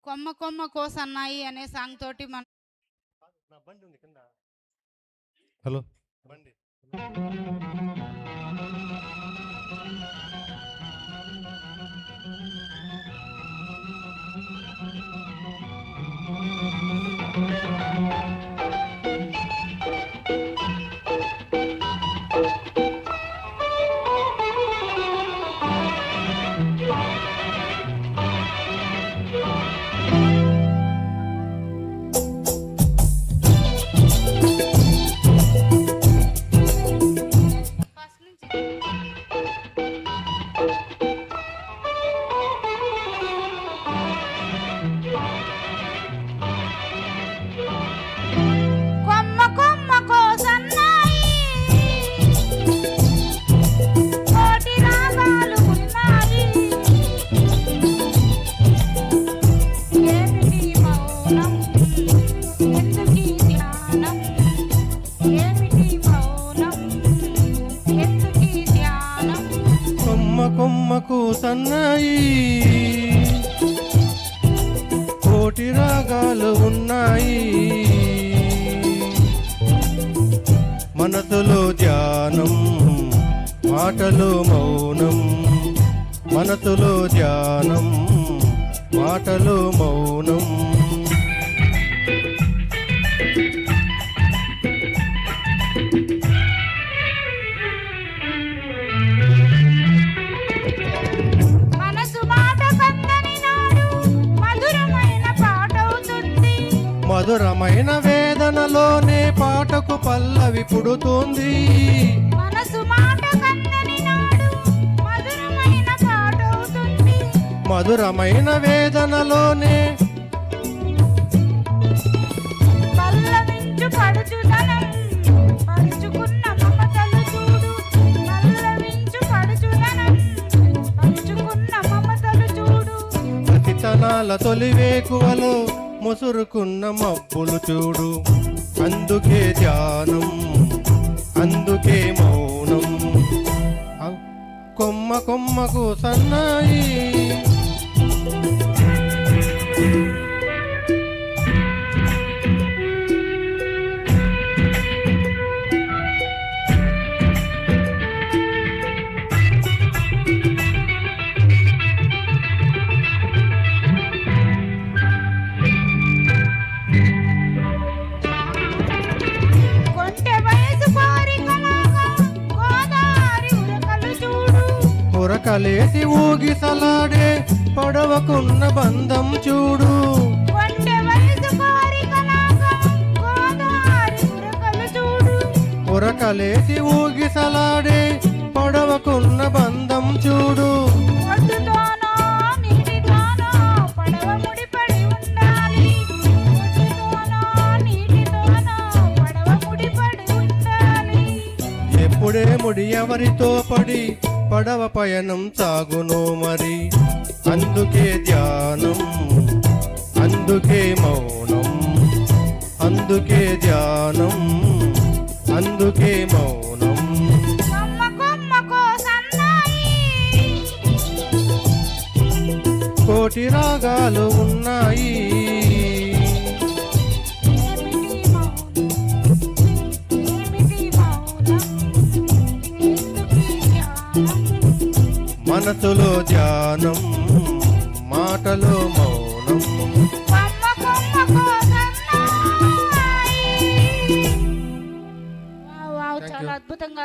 కొమ్మ కొమ్మ కోసన్నాయి అనే సాంగ్ తోటి మన నా బండి ఉంది కింద. హలో బండి ఫస్ట్ నుంచి కొమ్మ కొమ్మ కోసన్నాయి కోటి రాగాలు ఉన్నాయి ఏమిటి మౌనం ఎందుకీ ధ్యానం ఏమిటి మౌనం ఎందుకీ ధ్యానం కొమ్మ కొమ్మకు సన్నాయి కోటి రాగాలు ఉన్నాయి మనసులో ధ్యానం మాటలు మౌనం మనసులో ధ్యానం మాటలు మౌనం మనసు మాట కందని నాడు మధురమైన పాటవుతుంది మధురమైన వేదనలోనే పాటకు పల్లవి పుడుతోంది మనసు మాట కందని నాడు మధురమైన పాటవుతుంది మధురమైన వేదనలోనే పల్లవించు పడుచుదనం పరుచుకున్న మమతలు చూడు పల్లవించు పడుచుదనం పరుచుకున్న మమతలు చూడు ప్రతితనాల తొలివేకువలో ముసురుకున్న మబ్బులు చూడు అందుకే ధ్యానం అందుకే మౌనం కొమ్మ కొమ్మకు సన్నాయి కొంటె వయసు కోరికలాగా గోదారి ఉరకలు చూడు ఉరకలేసి ఊగిసలాడే పడవకున్న బంధం చూడు కొంటె వయసు కోరికలాగా గోదారి ఉరకలు చూడు ఉరకలేసి ఊగిసలాడే పడవకున్న బంధం చూడు ఒడ్డుతోనో నీటితోనో పడవ ముడిపడి ఉండాలి ఒడ్డుతోనో నీటితోనో పడవ ముడిపడి ఉండాలి ఎప్పుడే ముడి ఎవరితో పడి పడవ పయనం సాగును మరి అందుకే ధ్యానం అందుకే మౌనం అందుకే ధ్యానం అందుకే మౌనం కొమ్మ కొమ్మ కోసన్నాయి కోటి రాగాలు ఉన్నాయి ఏమిటి మౌనం ఏమిటి మౌనం ఎందుకీ ధ్యానం మనసులో ధ్యానం మాటలో మౌనం కొమ్మ కొమ్మ కోసన్నాయి వావ్ వావ్ Thank చాలా you. అద్భుతంగా